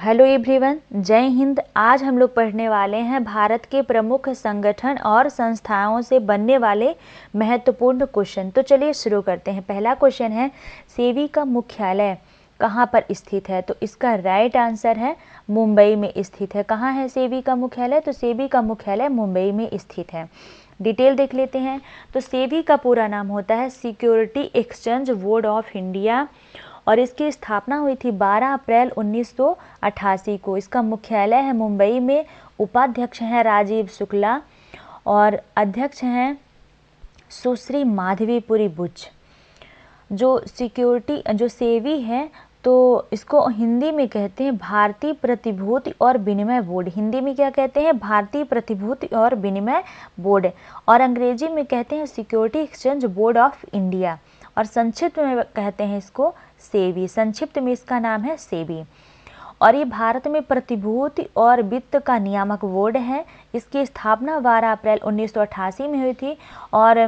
Hello everyone, जय हिंद। आज हम लोग पढ़ने वाले हैं भारत के प्रमुख संगठन और संस्थाओं से बनने वाले महत्वपूर्ण क्वेश्चन। तो चलिए शुरू करते हैं। पहला क्वेश्चन है, सेबी का मुख्यालय कहाँ पर स्थित है? तो इसका राइट आंसर है मुंबई में स्थित है। कहाँ है सेबी का मुख्यालय? तो सेबी का मुख्यालय मुंबई में स्थित है। डिटेल देख लेते हैं। तो सेबी का पूरा नाम होता है security exchange board of India और इसकी स्थापना हुई थी 12 अप्रैल 1988 को। इसका मुख्यालय है मुंबई में। उपाध्यक्ष हैं राजीव शुक्ला और अध्यक्ष हैं सुश्री माधवीपुरी बुच। जो सेबी है तो इसको हिंदी में कहते हैं भारतीय प्रतिभूति और विनिमय बोर्ड। हिंदी में क्या कहते हैं? भारतीय प्रतिभूति और विनिमय बोर्ड। और अंग्रेजी में कहते हैं security exchange board of India और संक्षिप्त में कहते हैं इसको सेबी। संक्षिप्त में इसका नाम है सेबी। और ये भारत में प्रतिभूति और वित्त का नियामक बोर्ड है। इसकी स्थापना 12 अप्रैल 1988 में हुई थी और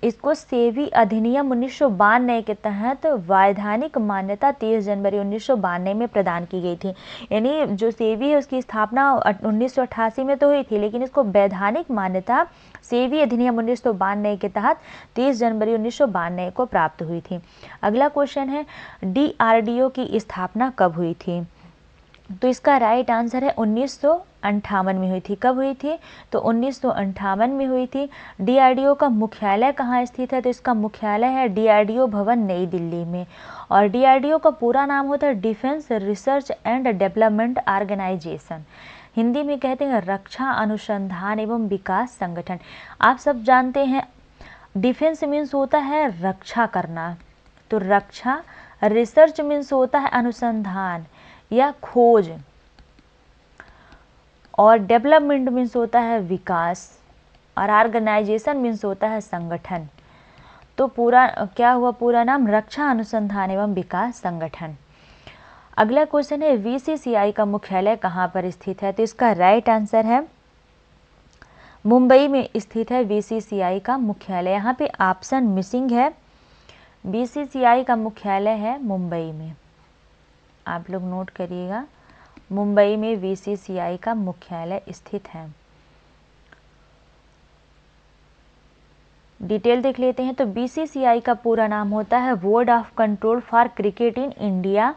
इसको सेबी अधिनियम 1992 के तहत वैधानिक मान्यता 30 जनवरी 1992 में प्रदान की गई थी। यानी जो सेबी है उसकी स्थापना 1988 में तो हुई थी, लेकिन इसको वैधानिक मान्यता सेबी अधिनियम 1992 के तहत 30 जनवरी 1992 को प्राप्त हुई थी। अगला क्वेश्चन है, DRDO की स्थापना कब हुई थी? तो इसका राइट आंसर है 1958 में हुई थी। कब हुई थी? तो 1958 में हुई थी। DRDO का मुख्यालय कहाँ स्थित है? तो इसका मुख्यालय है DRDO भवन नई दिल्ली में। और DRDO का पूरा नाम होता है defence research and development organisation. Hindi में कहते हैं रक्षा अनुसंधान एवं विकास संगठन। आप सब जानते हैं डिफेंस मीन्स होता है रक्षा करना, तो रक्षा। रिसर्च मीन्स होता है अनुसंधान या खोज, और डेवलपमेंट मीन्स होता है विकास, और ऑर्गेनाइजेशन मीन्स होता है संगठन। तो पूरा क्या हुआ? पूरा नाम रक्षा अनुसंधान एवं विकास संगठन। अगला क्वेश्चन है, VCCI का मुख्यालय कहाँ पर स्थित है? तो इसका राइट आंसर है मुंबई में स्थित है VCCI का मुख्यालय। यहाँ पे ऑप्शन मिसिंग है। VCCI का मुख्यालय है मुंबई में, आप लोग नोट करिएगा। मुंबई में VCCI का मुख्यालय स्थित है। डिटेल देख लेते हैं। तो BCCI का पूरा नाम होता है board of control for cricket in India.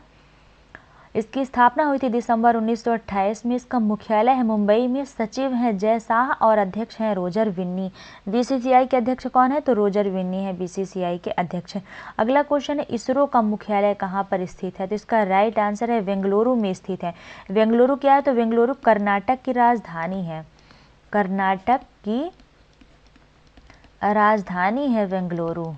इसकी स्थापना हुई थी दिसंबर 1928 में। इसका मुख्यालय है मुंबई में। सचिव हैं जय शाह और अध्यक्ष हैं रोजर विन्नी। BCCI के अध्यक्ष कौन है? तो रोजर विन्नी है BCCI के अध्यक्ष। अगला क्वेश्चन है, इसरो का मुख्यालय कहाँ पर स्थित है? तो इसका राइट आंसर है बेंगलुरु में स्थित है। बेंगलुरु क्या है? तो बेंगलुरु कर्नाटक की राजधानी है। कर्नाटक की राजधानी है बेंगलुरु,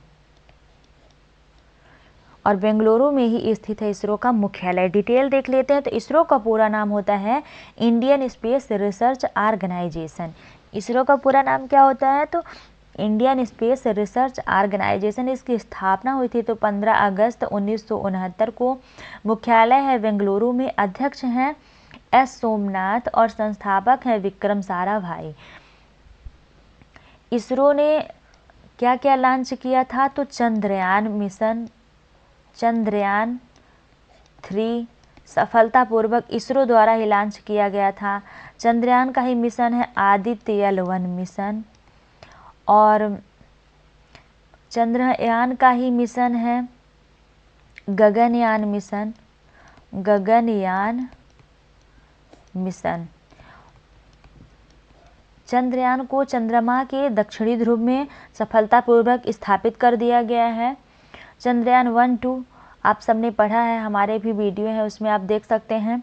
और बेंगलुरु में ही स्थित है इसरो का मुख्यालय। डिटेल देख लेते हैं। तो इसरो का पूरा नाम होता है Indian space research organisation. ISRO का पूरा नाम क्या होता है? तो इंडियन स्पेस रिसर्च ऑर्गेनाइजेशन। इसकी स्थापना हुई थी तो 15 अगस्त 1969 को। मुख्यालय है बेंगलुरु में। अध्यक्ष हैं S सोमनाथ और संस्थापक हैं विक्रम साराभाई। इसरो ने क्या क्या लॉन्च किया था? तो चंद्रयान मिशन, चंद्रयान 3 सफलतापूर्वक इसरो द्वारा ही लॉन्च किया गया था। चंद्रयान का ही मिशन है आदित्य L1 मिशन, और चंद्रयान का ही मिशन है गगनयान मिशन, गगनयान मिशन। चंद्रयान को चंद्रमा के दक्षिणी ध्रुव में सफलतापूर्वक स्थापित कर दिया गया है। चंद्रयान 1, 2 आप सबने पढ़ा है, हमारे भी वीडियो है उसमें आप देख सकते हैं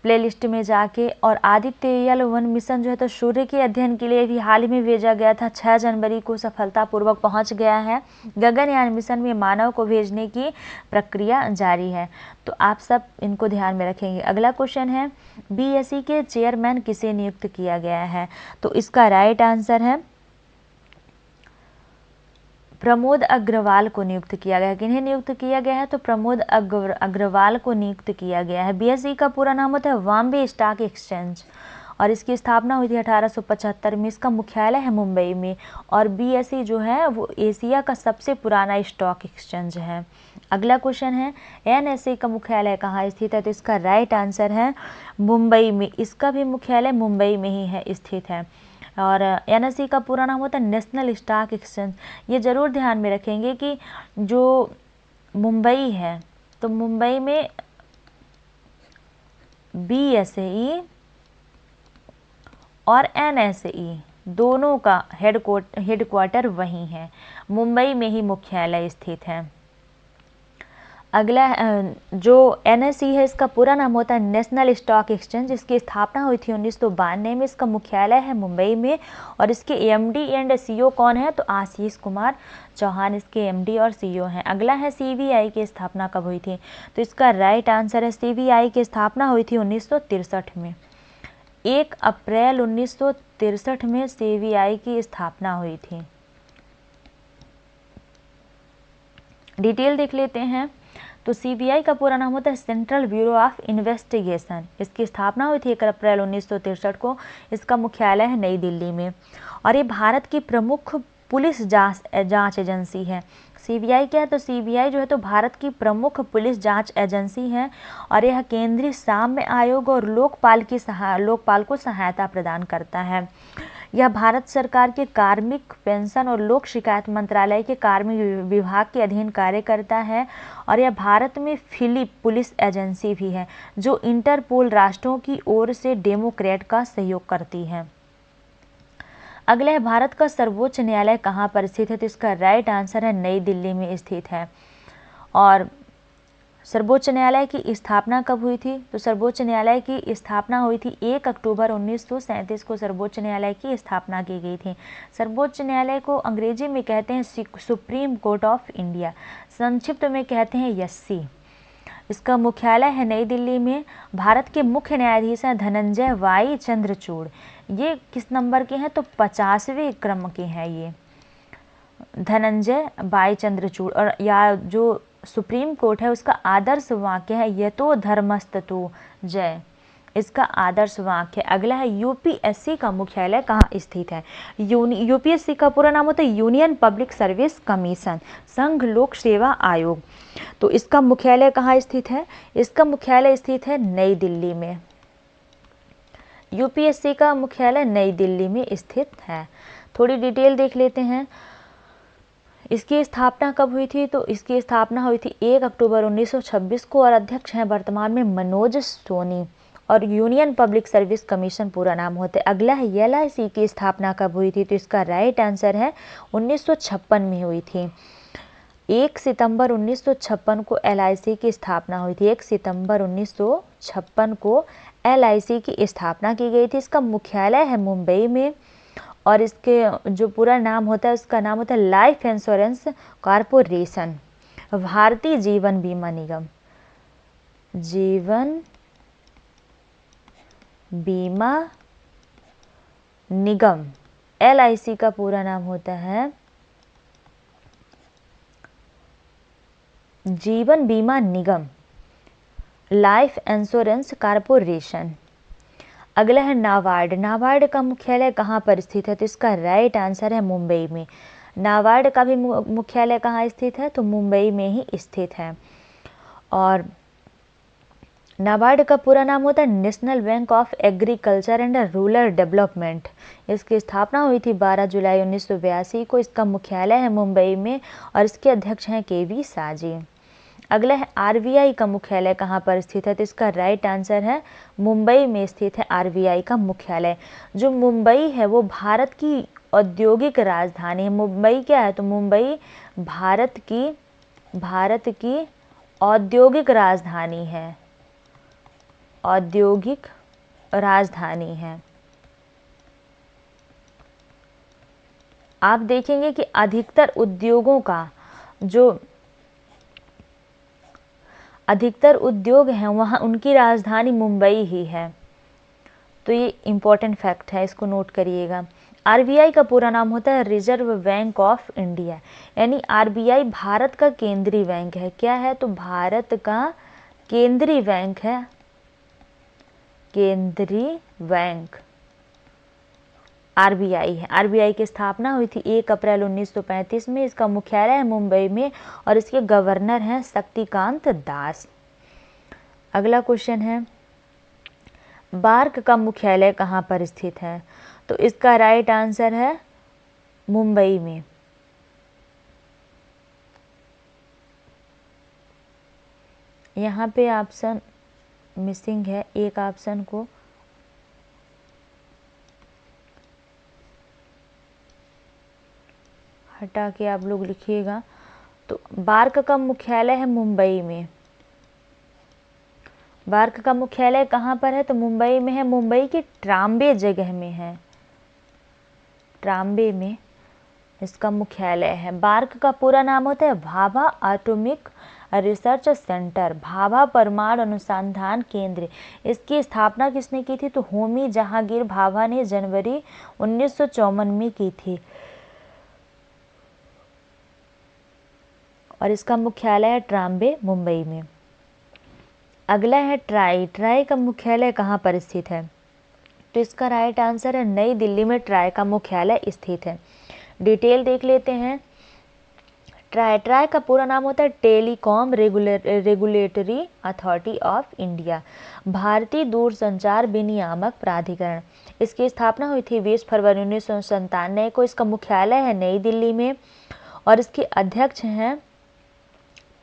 प्लेलिस्ट में जाके। और आदित्य L1 मिशन जो है तो सूर्य के अध्ययन के लिए भी हाल ही में भेजा गया था। 6 जनवरी को सफलतापूर्वक पहुंच गया है। गगनयान मिशन में मानव को भेजने की प्रक्रिया जारी है। तो आप सब इनको ध्यान में रखेंगे। अगला क्वेश्चन है, BSE के चेयरमैन किसे नियुक्त किया गया है? तो इसका राइट आंसर है प्रमोद अग्रवाल को नियुक्त किया गया है। किन्हें नियुक्त किया गया है? तो प्रमोद अग्रवाल को नियुक्त किया गया है। BSE का पूरा नाम होता है बॉम्बे स्टॉक एक्सचेंज, और इसकी स्थापना हुई थी 1875 में। इसका मुख्यालय है मुंबई में। और BSE जो है वो एशिया का सबसे पुराना स्टॉक एक्सचेंज है। अगला क्वेश्चन है NSE का मुख्यालय कहाँ स्थित है? तो इसका राइट आंसर है मुंबई में। इसका भी मुख्यालय मुंबई में ही है स्थित है। और NSE का पूरा नाम होता है नेशनल स्टॉक एक्सचेंज। ये जरूर ध्यान में रखेंगे कि जो मुंबई है तो मुंबई में BSE और NSE दोनों का हेडक्वार्टर वहीं है, मुंबई में ही मुख्यालय स्थित है। अगला जो NSE है इसका पूरा नाम होता है नेशनल स्टॉक एक्सचेंज। इसकी स्थापना हुई थी 1992 में। इसका मुख्यालय है मुंबई में। और इसके MD एंड CEO कौन है? तो आशीष कुमार चौहान इसके MD और CEO हैं। अगला है CBI की स्थापना कब हुई थी? तो इसका राइट आंसर है CBI की स्थापना हुई थी 1963 में। 1 अप्रैल 1963 में CBI की स्थापना हुई थी। डिटेल देख लेते हैं। तो CBI का पूरा नाम होता है सेंट्रल ब्यूरो ऑफ इन्वेस्टिगेशन। इसकी स्थापना हुई थी 1 अप्रैल 1963 को। इसका मुख्यालय है नई दिल्ली में। और ये भारत की प्रमुख पुलिस जांच एजेंसी है। CBI क्या है? तो CBI जो है तो भारत की प्रमुख पुलिस जांच एजेंसी है। और यह केंद्रीय साम्य आयोग और लोकपाल को सहायता प्रदान करता है। यह भारत सरकार के कार्मिक, पेंशन और लोक शिकायत मंत्रालय के कार्मिक विभाग के अधीन कार्य करता है। और यह भारत में फिलिप पुलिस एजेंसी भी है जो इंटरपोल राष्ट्रों की ओर से डेमोक्रेट का सहयोग करती है। अगला है भारत का सर्वोच्च न्यायालय कहाँ पर स्थित है? तो इसका राइट आंसर है नई दिल्ली में स्थित है। और सर्वोच्च न्यायालय की स्थापना कब हुई थी? तो सर्वोच्च न्यायालय की स्थापना हुई थी 1 अक्टूबर 1937 को सर्वोच्च न्यायालय की स्थापना की गई थी। सर्वोच्च न्यायालय को अंग्रेजी में कहते हैं सुप्रीम कोर्ट ऑफ इंडिया, संक्षिप्त में कहते हैं SC। इसका मुख्यालय है नई दिल्ली में। भारत के मुख्य न्यायाधीश हैं धनंजय वाई चंद्रचूड़। ये किस नंबर के हैं? तो 50वें क्रम के हैं ये, धनंजय वाई चंद्रचूड़। और या जो सुप्रीम कोर्ट है उसका आदर्श वाक्य है यतो धर्मस्तु जय, इसका आदर्श वाक्य। अगला है UPSC का मुख्यालय कहाँ स्थित है? UPSC का पूरा नाम होता है यूनियन पब्लिक सर्विस कमीशन, संघ लोक सेवा आयोग। तो इसका मुख्यालय कहाँ स्थित है? इसका मुख्यालय स्थित है नई दिल्ली में। UPSC का मुख्यालय नई दिल्ली में स्थित है। थोड़ी डिटेल देख लेते हैं। इसकी स्थापना कब हुई थी? तो इसकी स्थापना हुई थी 1 अक्टूबर 1926 को। और अध्यक्ष हैं वर्तमान में मनोज सोनी। और यूनियन पब्लिक सर्विस कमीशन पूरा नाम होता है। अगला है LIC की स्थापना कब हुई थी? तो इसका राइट आंसर है 1956 में हुई थी। 1 सितंबर 1956 को LIC की स्थापना हुई थी। 1 सितंबर 1956 को LIC की स्थापना की गई थी। इसका मुख्यालय है मुंबई में। और इसके जो पूरा नाम होता है उसका नाम होता है life insurance corporation, Bharatiya Jeevan बीमा निगम, जीवन बीमा निगम। LIC का पूरा नाम होता है जीवन बीमा निगम, लाइफ इंश्योरेंस कॉरपोरेशन। अगला है नाबार्ड। नाबार्ड का मुख्यालय कहाँ पर स्थित है? तो इसका राइट आंसर है मुंबई में। नाबार्ड का भी मुख्यालय कहाँ स्थित है? तो मुंबई में ही स्थित है। और नाबार्ड का पूरा नाम होता है national bank of agriculture and rural development. इसकी स्थापना हुई थी 12 जुलाई 1982 को। इसका मुख्यालय है मुंबई में। और इसके अध्यक्ष हैं KV साजी। अगला है RBI का मुख्यालय कहाँ पर स्थित है? तो इसका राइट आंसर है मुंबई में स्थित है RBI का मुख्यालय। जो मुंबई है वो भारत की औद्योगिक राजधानी है। मुंबई क्या है? तो मुंबई भारत की औद्योगिक राजधानी है, औद्योगिक राजधानी है। आप देखेंगे कि अधिकतर उद्योग हैं वहाँ उनकी राजधानी मुंबई ही है। तो ये इम्पोर्टेंट फैक्ट है, इसको नोट करिएगा। RBI का पूरा नाम होता है रिजर्व बैंक ऑफ इंडिया, यानी RBI भारत का केंद्रीय बैंक है। क्या है? तो भारत का केंद्रीय बैंक है, केंद्रीय बैंक। आरबीआई है। आरबीआई की स्थापना हुई थी 1 अप्रैल 1935 में। इसका मुख्यालय है मुंबई में और इसके गवर्नर हैं शक्तिकांत दास। अगला क्वेश्चन है, बार्क का मुख्यालय कहाँ पर स्थित है? तो इसका राइट आंसर है मुंबई में। यहाँ पे ऑप्शन मिसिंग है, एक ऑप्शन को हटा के आप लोग लिखिएगा। तो बार्क का मुख्यालय है मुंबई में। बार्क का मुख्यालय कहाँ पर है? तो मुंबई में है। मुंबई की ट्राम्बे जगह में है, ट्राम्बे में इसका मुख्यालय है। बार्क का पूरा नाम होता है Bhabha atomic research centre, Bhabha परमाणु अनुसंधान केंद्र। इसकी स्थापना किसने की थी? तो होमी जहांगीर भाभा ने जनवरी 1954 में की थी और इसका मुख्यालय है ट्राम्बे, मुंबई में। अगला है ट्राई। ट्राई का मुख्यालय कहाँ पर स्थित है? तो इसका राइट आंसर है नई दिल्ली में ट्राई का मुख्यालय स्थित है। डिटेल देख लेते हैं। ट्राई का पूरा नाम होता है telecom regulatory authority of India, भारतीय दूरसंचार विनियामक प्राधिकरण। इसकी स्थापना हुई थी 20 फरवरी 1997 को। इसका मुख्यालय है नई दिल्ली में और इसके अध्यक्ष हैं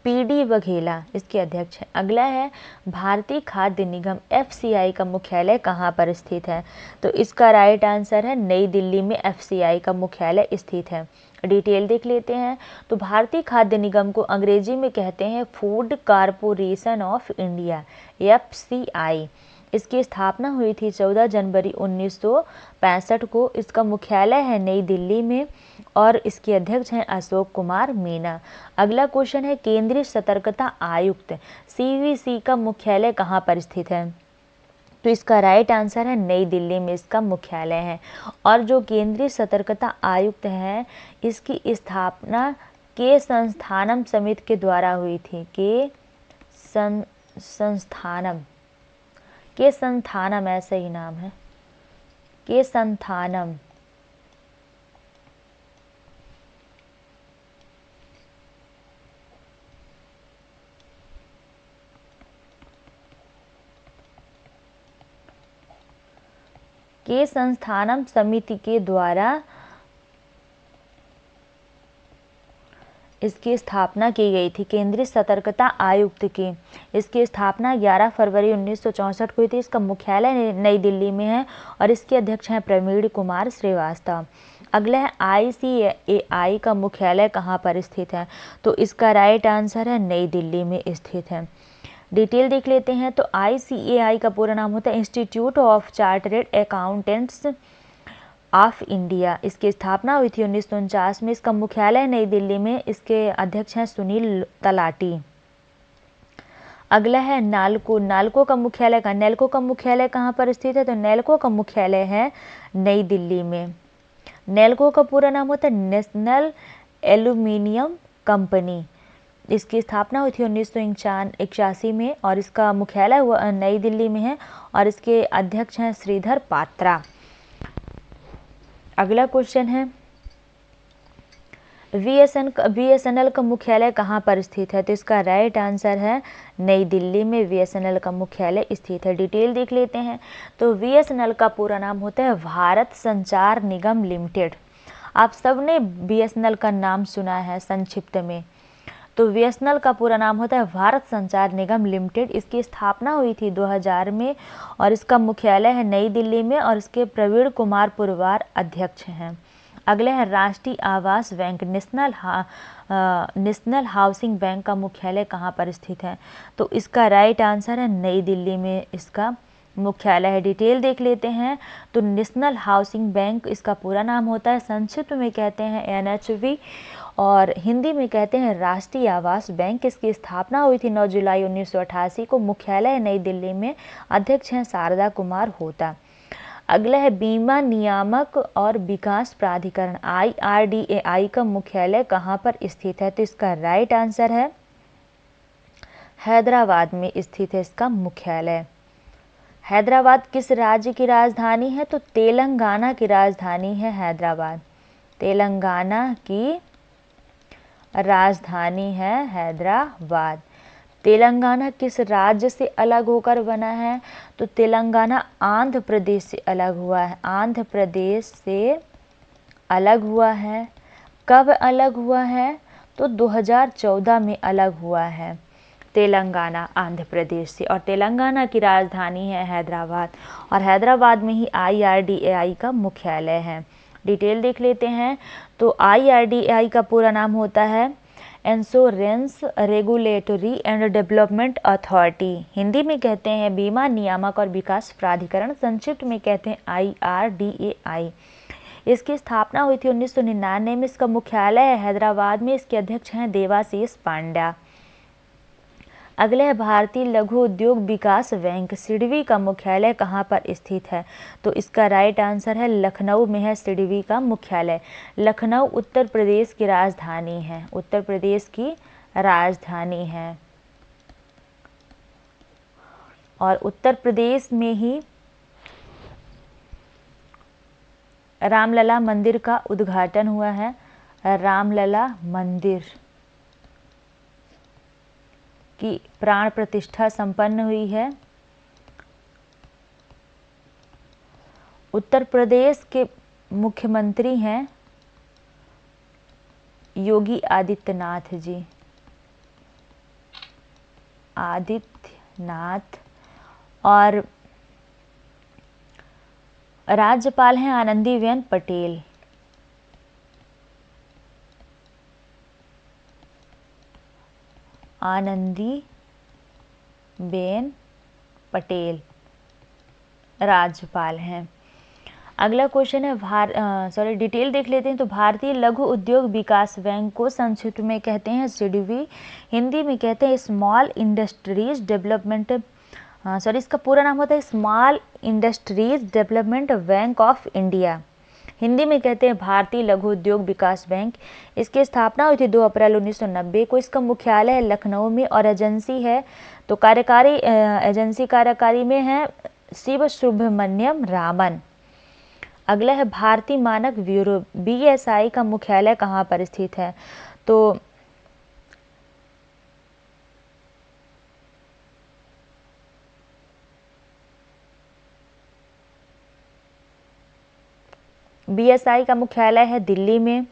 पीडी वघेला, इसके अध्यक्ष हैं। अगला है भारतीय खाद्य निगम एफसीआई का मुख्यालय कहाँ पर स्थित है? तो इसका राइट आंसर है नई दिल्ली में एफसीआई का मुख्यालय स्थित है। डिटेल देख लेते हैं। तो भारतीय खाद्य निगम को अंग्रेजी में कहते हैं food corporation of India, FCI. इसकी स्थापना हुई थी 14 जनवरी 1965 को। इसका मुख्यालय है नई दिल्ली में और इसके अध्यक्ष हैं अशोक कुमार मीना। अगला क्वेश्चन है, केंद्रीय सतर्कता आयुक्त सीवीसी का मुख्यालय कहाँ पर स्थित है? तो इसका राइट आंसर है नई दिल्ली में इसका मुख्यालय है। और जो केंद्रीय सतर्कता आयुक्त है, इसकी स्थापना के संस्थानम समिति के द्वारा हुई थी। के संस्थानम ऐसा ही नाम है, के संस्थानम। के संस्थानम समिति के द्वारा इसकी स्थापना की गई थी, केंद्रीय सतर्कता आयुक्त की। इसकी स्थापना 11 फरवरी 1964 को हुई थी। इसका मुख्यालय नई दिल्ली में है और इसके अध्यक्ष हैं प्रवीण कुमार श्रीवास्तव। अगला है आईसीएआई का मुख्यालय कहाँ पर स्थित है? तो इसका राइट आंसर है नई दिल्ली में स्थित है। डिटेल देख लेते हैं। तो आईसीएआई का पूरा नाम होता है institute of chartered accountants of India. इसकी स्थापना हुई थी 1949 में। इसका मुख्यालय नई दिल्ली में। इसके अध्यक्ष हैं सुनील तलाटी। अगला है नालको। नालको का मुख्यालय कहाँ? नेल्को का मुख्यालय कहाँ पर स्थित है? तो नेल्को का मुख्यालय है नई दिल्ली में। नेल्को का पूरा नाम होता है नेशनल एल्यूमिनियम कंपनी। इसकी स्थापना हुई थी 1981 में और इसका मुख्यालय हुआ नई दिल्ली में है और इसके अध्यक्ष हैं श्रीधर पात्रा। अगला क्वेश्चन है, बीएसएनएल का मुख्यालय कहाँ पर स्थित है? तो इसका राइट आंसर है नई दिल्ली में बीएसएनएल का मुख्यालय स्थित है। डिटेल देख लेते हैं। तो बीएसएनएल का पूरा नाम होता है भारत संचार निगम लिमिटेड। आप सबने बीएसएनएल का नाम सुना है संक्षिप्त में। तो बीएसएनएल का पूरा नाम होता है भारत संचार निगम लिमिटेड। इसकी स्थापना हुई थी 2000 में और इसका मुख्यालय है नई दिल्ली में और इसके प्रवीण कुमार पुरवार अध्यक्ष हैं। अगले है राष्ट्रीय आवास बैंक नेशनल हाउसिंग बैंक का मुख्यालय कहाँ पर स्थित है? तो इसका राइट आंसर है नई दिल्ली में इसका मुख्यालय है। डिटेल देख लेते हैं। तो नेशनल हाउसिंग बैंक इसका पूरा नाम होता है, संक्षिप्त में कहते हैं एनएचबी और हिंदी में कहते हैं राष्ट्रीय आवास बैंक। इसकी स्थापना हुई थी 9 जुलाई 1988 को। मुख्यालय नई दिल्ली में। अध्यक्ष हैं शारदा कुमार होता। अगला है बीमा नियामक और विकास प्राधिकरण IRDAI का मुख्यालय कहाँ पर स्थित है? तो इसका राइट आंसर है हैदराबाद में स्थित है इसका मुख्यालय। हैदराबाद किस राज्य की राजधानी है? तो तेलंगाना की राजधानी है हैदराबाद। तेलंगाना की राजधानी है हैदराबाद। तेलंगाना किस राज्य से अलग होकर बना है? तो तेलंगाना आंध्र प्रदेश से अलग हुआ है। आंध्र प्रदेश से अलग हुआ है। कब अलग हुआ है? तो 2014 में अलग हुआ है तेलंगाना आंध्र प्रदेश से। और तेलंगाना की राजधानी है हैदराबाद, और हैदराबाद में ही IRDAI का मुख्यालय है। डिटेल देख लेते हैं। तो IRDAI का पूरा नाम होता है insurance regulatory and development authority. Hindi में कहते हैं बीमा नियामक और विकास प्राधिकरण, संक्षिप्त में कहते हैं IRDAI। इसकी स्थापना हुई थी 1999 में। इसका मुख्यालय है हैदराबाद में। इसके अध्यक्ष हैं देवाशीष पांड्या। अगले है भारतीय लघु उद्योग विकास बैंक, सिडबी का मुख्यालय कहाँ पर स्थित है? तो इसका राइट आंसर है लखनऊ में है सिडबी का मुख्यालय। लखनऊ उत्तर प्रदेश की राजधानी है। उत्तर प्रदेश की राजधानी है, और उत्तर प्रदेश में ही रामलला मंदिर का उद्घाटन हुआ है। रामलला मंदिर की प्राण प्रतिष्ठा संपन्न हुई है। उत्तर प्रदेश के मुख्यमंत्री हैं योगी आदित्यनाथ जी। आदित्यनाथ। और राज्यपाल हैं आनंदीबेन पटेल। आनंदीबेन पटेल राज्यपाल हैं। अगला क्वेश्चन है डिटेल देख लेते हैं। तो भारतीय लघु उद्योग विकास बैंक को संक्षिप्त में कहते हैं सिडबी। हिंदी में कहते हैं स्मॉल इंडस्ट्रीज डेवलपमेंट इसका पूरा नाम होता है small industries development bank of India. Hindi में कहते हैं भारतीय लघु उद्योग विकास बैंक। इसकी स्थापना हुई थी 2 अप्रैल 1990 को। इसका मुख्यालय है लखनऊ में, और एजेंसी है तो कार्यकारी में है शिव सुब्रमण्यम रामन। अगला है भारतीय मानक ब्यूरो, BSI का मुख्यालय कहाँ पर स्थित है? तो BSI का मुख्यालय है दिल्ली में।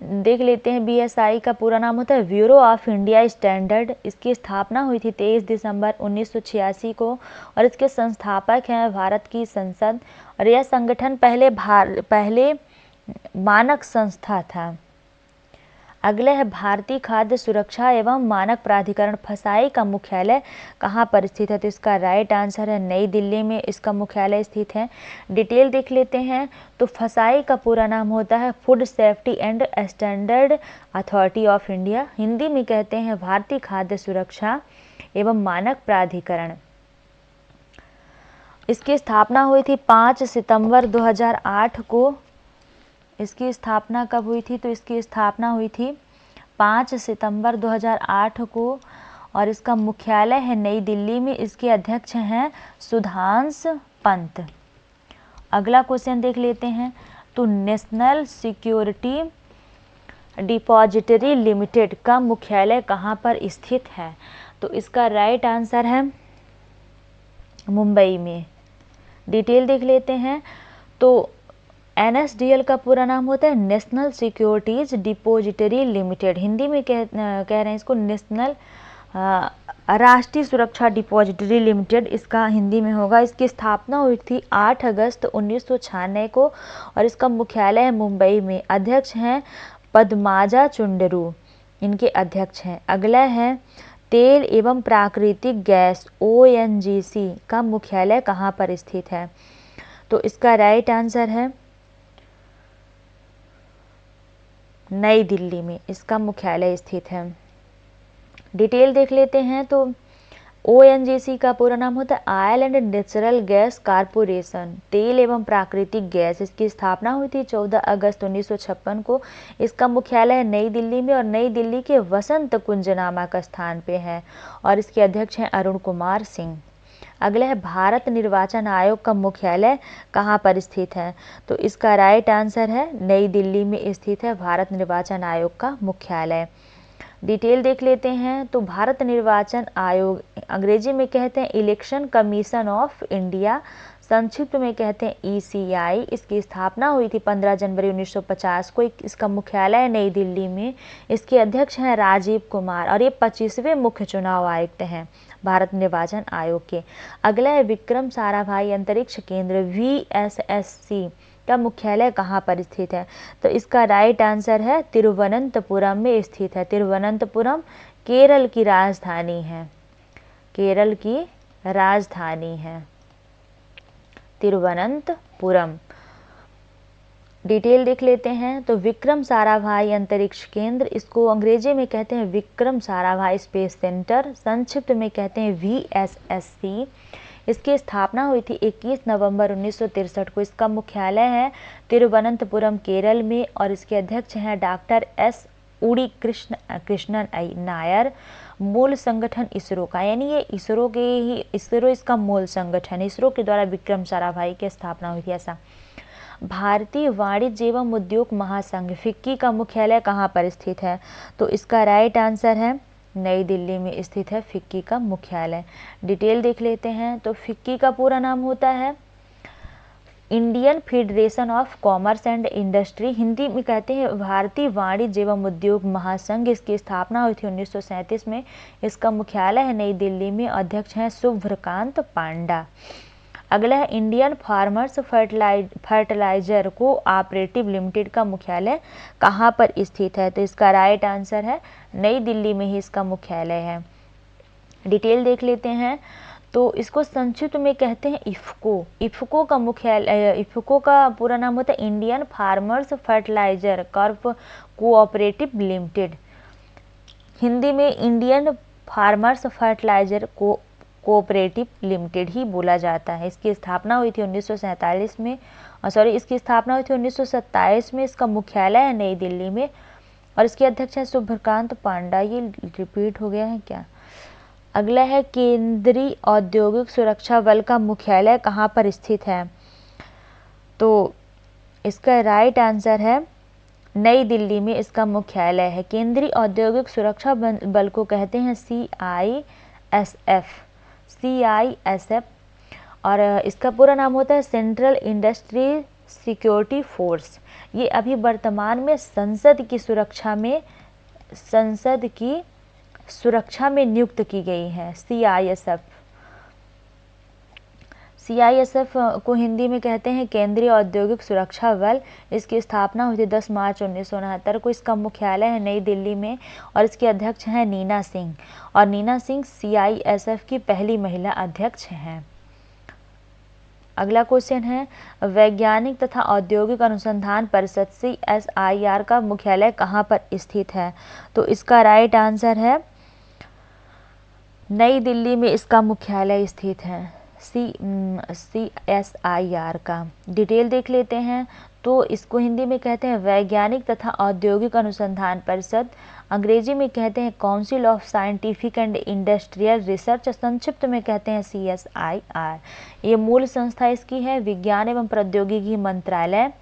देख लेते हैं। BSI का पूरा नाम होता है ब्यूरो ऑफ इंडिया स्टैंडर्ड। इसकी स्थापना हुई थी 23 दिसंबर 1986 को, और इसके संस्थापक हैं भारत की संसद। और यह संगठन पहले मानक संस्था था। अगले है भारतीय खाद्य सुरक्षा एवं मानक प्राधिकरण, फसाई का मुख्यालय कहाँ पर स्थित है? तो इसका राइट आंसर है नई दिल्ली में इसका मुख्यालय स्थित है। डिटेल देख लेते हैं। तो फसाई का पूरा नाम होता है food safety and standard authority of India. Hindi में कहते हैं भारतीय खाद्य सुरक्षा एवं मानक प्राधिकरण। इसकी स्थापना हुई थी 5 सितंबर 2008 को। इसकी स्थापना कब हुई थी? तो इसकी स्थापना हुई थी 5 सितंबर 2008 को, और इसका मुख्यालय है नई दिल्ली में। इसके अध्यक्ष हैं सुधांश पंत। अगला क्वेश्चन देख लेते हैं। तो नेशनल सिक्योरिटी डिपॉजिटरी लिमिटेड का मुख्यालय कहाँ पर स्थित है? तो इसका राइट आंसर है मुंबई में। डिटेल देख लेते हैं। तो NSDL का पूरा नाम होता है national securities depository limited. Hindi में कह रहे हैं इसको नेशनल राष्ट्रीय सुरक्षा डिपॉजिटरी लिमिटेड, इसका हिंदी में होगा। इसकी स्थापना हुई थी 8 अगस्त 1996 को, और इसका मुख्यालय है मुंबई में। अध्यक्ष हैं पद्माजा चुंडरू, इनके अध्यक्ष हैं। अगला है तेल एवं प्राकृतिक गैस ONGC का मुख्यालय कहाँ पर स्थित है? तो इसका राइट आंसर है नई दिल्ली में इसका मुख्यालय स्थित है। डिटेल देख लेते हैं। तो ONGC का पूरा नाम होता है oil and natural gas corporation, तेल एवं प्राकृतिक गैस। इसकी स्थापना हुई थी 14 अगस्त 1956 को। इसका मुख्यालय है नई दिल्ली में, और नई दिल्ली के वसंत कुंज नामक स्थान पे है, और इसके अध्यक्ष हैं अरुण कुमार सिंह। अगला है भारत निर्वाचन आयोग का मुख्यालय कहाँ पर स्थित है? तो इसका राइट आंसर है नई दिल्ली में स्थित है भारत निर्वाचन आयोग का मुख्यालय। डिटेल देख लेते हैं। तो भारत निर्वाचन आयोग अंग्रेजी में कहते हैं इलेक्शन कमीशन ऑफ इंडिया, संक्षिप्त में कहते हैं ECI। इसकी स्थापना हुई थी 15 जनवरी 1950 को। इसका मुख्यालय है नई दिल्ली में। इसके अध्यक्ष हैं राजीव कुमार और ये 25वें मुख्य चुनाव आयुक्त हैं भारत निर्वाचन आयोग के। अगला है विक्रम साराभाई अंतरिक्ष केंद्र VSSC का मुख्यालय कहाँ पर स्थित है? तो इसका राइट आंसर है तिरुवनंतपुरम में स्थित है। तिरुवनंतपुरम केरल की राजधानी है। केरल की राजधानी है तिरुवनंतपुरम। डिटेल देख लेते हैं। तो विक्रम साराभाई अंतरिक्ष केंद्र, इसको अंग्रेजी में कहते हैं विक्रम साराभाई स्पेस सेंटर, संक्षिप्त में कहते हैं VSSC। इसकी स्थापना हुई थी 21 नवंबर 1963 को। इसका मुख्यालय है तिरुवनंतपुरम केरल में और इसके अध्यक्ष हैं डॉक्टर S उड़ी कृष्णन नायर। मूल संगठन इसरो का, यानी ये इसरो इसका मूल संगठन, इसरो के द्वारा विक्रम साराभाई की स्थापना हुई थी ऐसा। भारतीय वाणिज्य एवं उद्योग महासंघ फिक्की का मुख्यालय कहाँ पर स्थित है? तो इसका राइट आंसर है नई दिल्ली में स्थित है फिक्की का मुख्यालय। डिटेल देख लेते हैं। तो फिक्की का पूरा नाम होता है Indian federation of commerce and industry, Hindi में कहते हैं भारतीय वाणिज्य एवं उद्योग महासंघ। इसकी स्थापना हुई थी 1937 में। इसका मुख्यालय है नई दिल्ली में। अध्यक्ष हैं शुभ्रकांत पांडा। अगला है Indian farmers fertiliser cooperative limited का मुख्यालय कहाँ पर स्थित है? तो इसका राइट आंसर है नई दिल्ली में ही इसका मुख्यालय है। डिटेल देख लेते हैं। तो इसको संक्षिप्त में कहते हैं इफ्को। इफ्को का मुख्यालय, इफ्को का पूरा नाम होता है Indian farmers fertiliser cooperative limited, Hindi में Indian farmers fertiliser cooperative limited ही बोला जाता है। इसकी स्थापना हुई थी 1947 में, इसकी स्थापना हुई थी 1927 में। इसका मुख्यालय है नई दिल्ली में और इसके अध्यक्ष है शुभ्रकांत पांडा। ये रिपीट हो गया है क्या? अगला है केंद्रीय औद्योगिक सुरक्षा बल का मुख्यालय कहाँ पर स्थित है? तो इसका राइट आंसर है नई दिल्ली में इसका मुख्यालय है। केंद्रीय औद्योगिक सुरक्षा बल को कहते हैं CISF और इसका पूरा नाम होता है सेंट्रल इंडस्ट्री सिक्योरिटी फोर्स। ये अभी वर्तमान में संसद की सुरक्षा में नियुक्त की गई है। CISF को हिंदी में कहते हैं केंद्रीय औद्योगिक सुरक्षा बल। इसकी स्थापना हुई थी 10 मार्च 1969 को। इसका मुख्यालय है नई दिल्ली में और इसके अध्यक्ष हैं नीना सिंह और नीना सिंह CISF की पहली महिला अध्यक्ष हैं। अगला क्वेश्चन है वैज्ञानिक तथा औद्योगिक अनुसंधान परिषद CSIR का मुख्यालय कहाँ पर स्थित है? तो इसका राइट आंसर है नई दिल्ली में इसका मुख्यालय स्थित है CSIR का। डिटेल देख लेते हैं। तो इसको हिंदी में कहते हैं वैज्ञानिक तथा औद्योगिक अनुसंधान परिषद, अंग्रेजी में कहते हैं council of scientific and industrial research, संक्षिप्त में कहते हैं CSIR। ये मूल संस्था इसकी है विज्ञान एवं प्रौद्योगिकी मंत्रालय।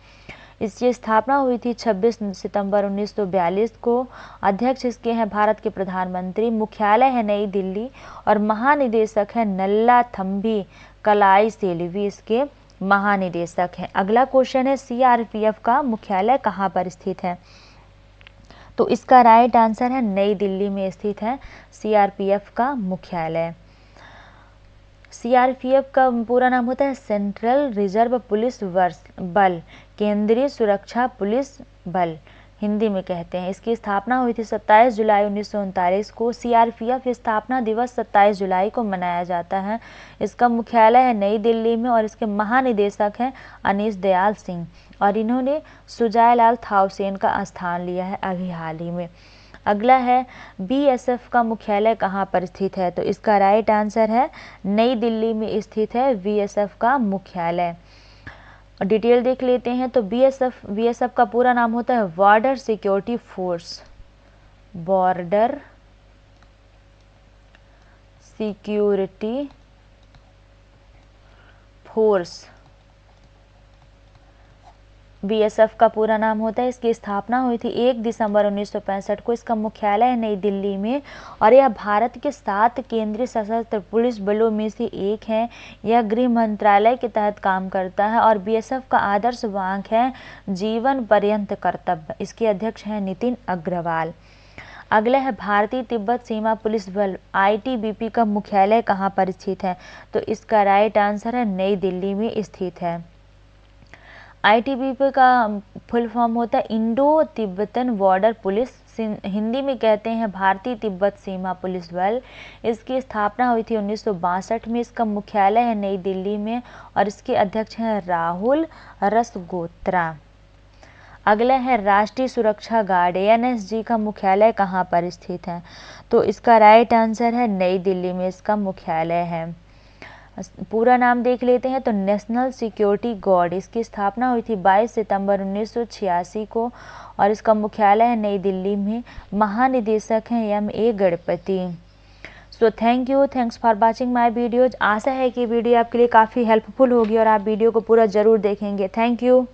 इसकी स्थापना हुई थी 26 सितंबर 1942 को। अध्यक्ष इसके हैं भारत के प्रधानमंत्री। मुख्यालय है नई दिल्ली और महानिदेशक है नल्ला थम्बी कलाई सेल्वी इसके महानिदेशक हैं। अगला क्वेश्चन है CRPF का मुख्यालय कहाँ पर स्थित है? तो इसका राइट आंसर है नई दिल्ली में स्थित है CRPF का मुख्यालय। CRPF का पूरा नाम होता है सेंट्रल रिजर्व पुलिस बल, केंद्रीय सुरक्षा पुलिस बल, हिंदी में कहते हैं। इसकी स्थापना हुई थी 27 जुलाई 1939 को। CRPF स्थापना दिवस 27 जुलाई को मनाया जाता है। इसका मुख्यालय है नई दिल्ली में और इसके महानिदेशक हैं अनीश दयाल सिंह और इन्होंने सुजाय लाल थाउसेन का स्थान लिया है अभी हाल ही में। अगला है BSF का मुख्यालय कहाँ पर स्थित है? तो इसका राइट आंसर है नई दिल्ली में स्थित है BSF का मुख्यालय। डिटेल देख लेते हैं। तो BSF का पूरा नाम होता है border security force, border security force, BSF का पूरा नाम होता है। इसकी स्थापना हुई थी 1 दिसंबर 1965 को। इसका मुख्यालय है नई दिल्ली में और यह भारत के 7 केंद्रीय सशस्त्र पुलिस बलों में से एक है। यह गृह मंत्रालय के तहत काम करता है और बीएसएफ का आदर्श वाक्य है जीवन पर्यंत कर्तव्य। इसके अध्यक्ष हैं नितिन अग्रवाल। अगला है भारतीय तिब्बत सीमा पुलिस बल, आईटीबीपी का मुख्यालय कहाँ पर स्थित है? तो इसका राइट आंसर है नई दिल्ली में स्थित है। आईटीबीपी का फुल फॉर्म होता है Indo Tibetan border police, Hindi में कहते हैं भारतीय तिब्बत सीमा पुलिस बल। इसकी स्थापना हुई थी 1962 में। इसका मुख्यालय है नई दिल्ली में और इसके अध्यक्ष हैं राहुल रसगोत्रा। अगला है राष्ट्रीय सुरक्षा गार्ड, एनएसजी का मुख्यालय कहाँ पर स्थित है? तो इसका राइट आंसर है नई दिल्ली में इसका मुख्यालय है। पूरा नाम देख लेते हैं तो नेशनल सिक्योरिटी गार्ड। इसकी स्थापना हुई थी 22 सितंबर 1986 को और इसका मुख्यालय है नई दिल्ली में। महानिदेशक हैं M A. Ganapati. So thanks for watching my videos. आशा है कि वीडियो आपके लिए काफ़ी हेल्पफुल होगी और आप वीडियो को पूरा ज़रूर देखेंगे। Thank you.